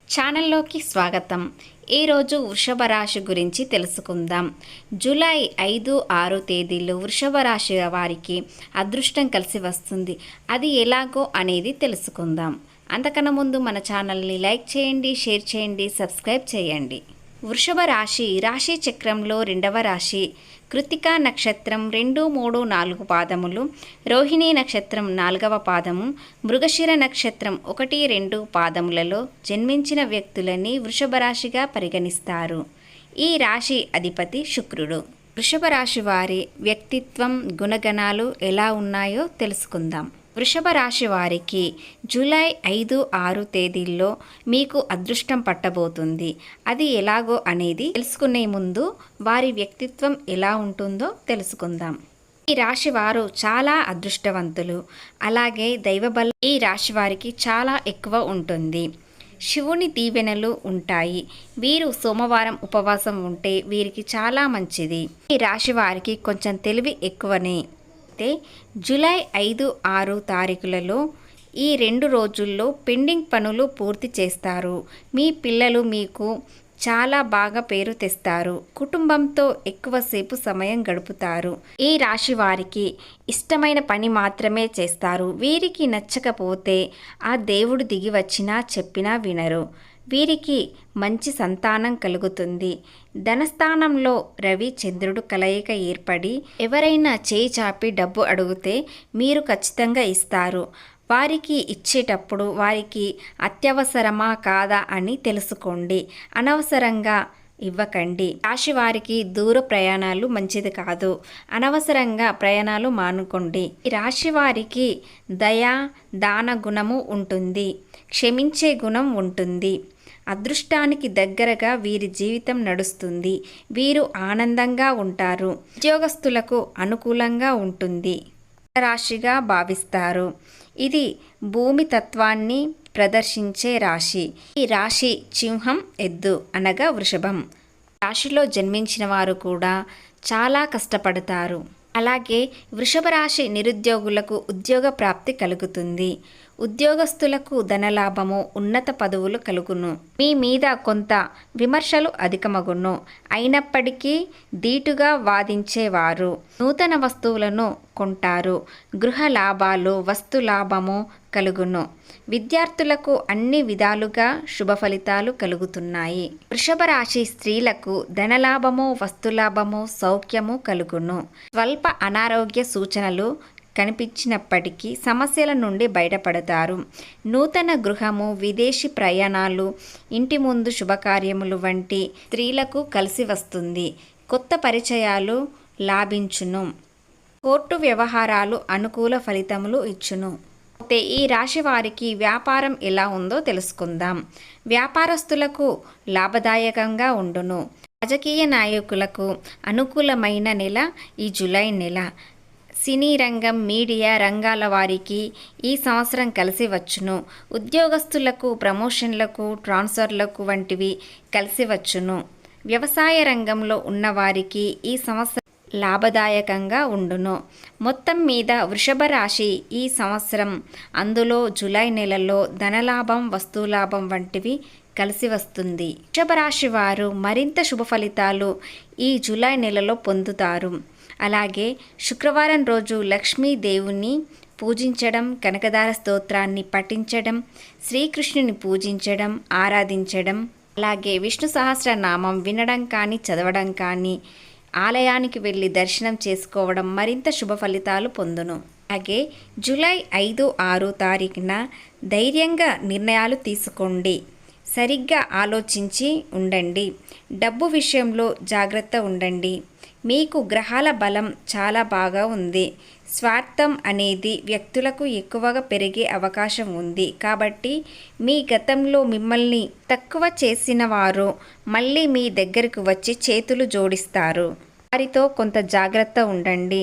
ఛానల్లోకి స్వాగతం. ఈరోజు వృషభ రాశి గురించి తెలుసుకుందాం. జూలై 5-6 తేదీల్లో వృషభ రాశి వారికి అదృష్టం కలిసి వస్తుంది. అది ఎలాగో అనేది తెలుసుకుందాం. అంతకన్నా ముందు మన ఛానల్ని లైక్ చేయండి, షేర్ చేయండి, సబ్స్క్రైబ్ చేయండి. వృషభ రాశి రాశి చక్రంలో రెండవ రాశి. కృతికా నక్షత్రం 2, 3, 4 పాదములు, రోహిణీ నక్షత్రం 4వ పాదము, మృగశిర నక్షత్రం 1, 2 పాదములలో జన్మించిన వ్యక్తులని వృషభ రాశిగా పరిగణిస్తారు. ఈ రాశి అధిపతి శుక్రుడు. వృషభ రాశి వారి వ్యక్తిత్వం, గుణగణాలు ఎలా ఉన్నాయో తెలుసుకుందాం. వృషభ రాశి వారికి జూలై 5-6 తేదీల్లో మీకు అదృష్టం పట్టబోతుంది. అది ఎలాగో అనేది తెలుసుకునే ముందు వారి వ్యక్తిత్వం ఎలా ఉంటుందో తెలుసుకుందాం. ఈ రాశి వారు చాలా అదృష్టవంతులు. అలాగే దైవబలం ఈ రాశి వారికి చాలా ఎక్కువ ఉంటుంది. శివుని దీవెనలు ఉంటాయి. వీరు సోమవారం ఉపవాసం ఉంటే వీరికి చాలా మంచిది. ఈ రాశి వారికి కొంచెం తెలివి ఎక్కువనే. అయితే జూలై 5-6 తారీఖులలో ఈ 2 రోజుల్లో పెండింగ్ పనులు పూర్తి చేస్తారు. మీ పిల్లలు మీకు చాలా బాగా పేరు తెస్తారు. కుటుంబంతో ఎక్కువసేపు సమయం గడుపుతారు. ఈ రాశి వారికి ఇష్టమైన పని మాత్రమే చేస్తారు. వీరికి నచ్చకపోతే ఆ దేవుడు దిగి వచ్చినా చెప్పినా వినరు. వీరికి మంచి సంతానం కలుగుతుంది. ధనస్థానంలో రవి చంద్రుడు కలయిక ఏర్పడి ఎవరైనా చేయి చాపి డబ్బు అడిగితే మీరు ఖచ్చితంగా ఇస్తారు. వారికి ఇచ్చేటప్పుడు వారికి అత్యవసరమా కాదా అని తెలుసుకోండి. అనవసరంగా ఇవ్వకండి. రాశి వారికి దూర ప్రయాణాలు మంచిది కాదు. అనవసరంగా ప్రయాణాలు మానుకోండి. ఈ రాశి వారికి దయ, దాన గుణము ఉంటుంది. క్షమించే గుణం ఉంటుంది. అదృష్టానికి దగ్గరగా వీరి జీవితం నడుస్తుంది. వీరు ఆనందంగా ఉంటారు. ఉద్యోగస్తులకు అనుకూలంగా ఉంటుంది. రాశిగా భావిస్తారు. ఇది భూమి తత్వాన్ని ప్రదర్శించే రాశి. ఈ రాశి సింహం, ఎద్దు అనగా వృషభం. రాశిలో జన్మించిన వారు కూడా చాలా కష్టపడతారు. అలాగే వృషభ రాశి నిరుద్యోగులకు ఉద్యోగ ప్రాప్తి కలుగుతుంది. ఉద్యోగస్తులకు ధనలాభము, ఉన్నత పదవులు కలుగును. మీ మీద కొంత విమర్శలు అధికమగును. అయినప్పటికీ ధీటుగా వాదించేవారు. నూతన వస్తువులను కొంటారు. గృహ లాభాలు, వస్తు లాభము కలుగును. విద్యార్థులకు అన్ని విధాలుగా శుభ ఫలితాలు కలుగుతున్నాయి. వృషభ రాశి స్త్రీలకు ధనలాభము, వస్తులాభము, సౌఖ్యము కలుగును. స్వల్ప అనారోగ్య సూచనలు కనిపించినప్పటికీ సమస్యల నుండి బయటపడతారు. నూతన గృహము, విదేశీ ప్రయాణాలు, ఇంటి ముందు శుభకార్యములు వంటి స్త్రీలకు కలిసి వస్తుంది. కొత్త పరిచయాలు లాభించును. కోర్టు వ్యవహారాలు అనుకూల ఫలితములు ఇచ్చును. అయితే ఈ రాశి వారికి వ్యాపారం ఎలా ఉందో తెలుసుకుందాం. వ్యాపారస్తులకు లాభదాయకంగా ఉండును. రాజకీయ నాయకులకు అనుకూలమైన నెల ఈ జూలై నెల. సినీ రంగం, మీడియా రంగాల వారికి ఈ సంవత్సరం కలిసి వచ్చును. ఉద్యోగస్తులకు ప్రమోషన్లకు, ట్రాన్స్ఫర్లకు వంటివి కలిసి వచ్చును. వ్యవసాయ రంగంలో ఉన్నవారికి ఈ సంవత్సరం లాభదాయకంగా ఉండును. మొత్తం మీద వృషభ రాశి ఈ సంవత్సరం, అందులో జూలై నెలలో ధనలాభం, వస్తులాభం వంటివి కలిసి వస్తుంది. వృషభ రాశి వారు మరింత శుభ ఫలితాలు ఈ జూలై నెలలో పొందుతారు. అలాగే శుక్రవారం రోజు లక్ష్మీదేవుని పూజించడం, కనకదార స్తోత్రాన్ని పఠించడం, శ్రీకృష్ణుని పూజించడం, ఆరాధించడం, అలాగే విష్ణు సహస్రనామం వినడం కానీ చదవడం కానీ, ఆలయానికి వెళ్ళి దర్శనం చేసుకోవడం మరింత శుభ ఫలితాలు పొందును. అలాగే జూలై 5-6 తారీఖున ధైర్యంగా నిర్ణయాలు తీసుకోండి. సరిగ్గా ఆలోచించి ఉండండి. డబ్బు విషయంలో జాగ్రత్త ఉండండి. మీకు గ్రహాల బలం చాలా బాగా ఉంది. స్వార్థం అనేది వ్యక్తులకు ఎక్కువగా పెరిగే అవకాశం ఉంది. కాబట్టి మీ గతంలో మిమ్మల్ని తక్కువ చేసిన వారు మళ్ళీ మీ దగ్గరకు వచ్చి చేతులు జోడిస్తారు. వారితో కొంత జాగ్రత్త ఉండండి.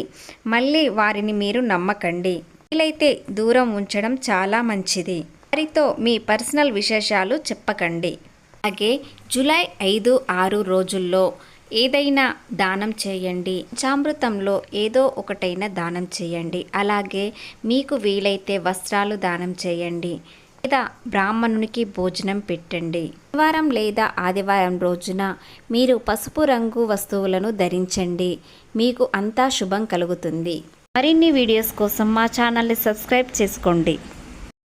మళ్ళీ వారిని మీరు నమ్మకండి. వీలైతే దూరం ఉంచడం చాలా మంచిది. వారితో మీ పర్సనల్ విశేషాలు చెప్పకండి. అలాగే జూలై 5-6 రోజుల్లో ఏదైనా దానం చేయండి. పంచామృతంలో ఏదో ఒకటైనా దానం చేయండి. అలాగే మీకు వీలైతే వస్త్రాలు దానం చేయండి. లేదా బ్రాహ్మణునికి భోజనం పెట్టండి. శనివారం లేదా ఆదివారం రోజున మీరు పసుపు రంగు వస్తువులను ధరించండి. మీకు అంతా శుభం కలుగుతుంది. మరిన్ని వీడియోస్ కోసం మా ఛానల్ని సబ్స్క్రైబ్ చేసుకోండి.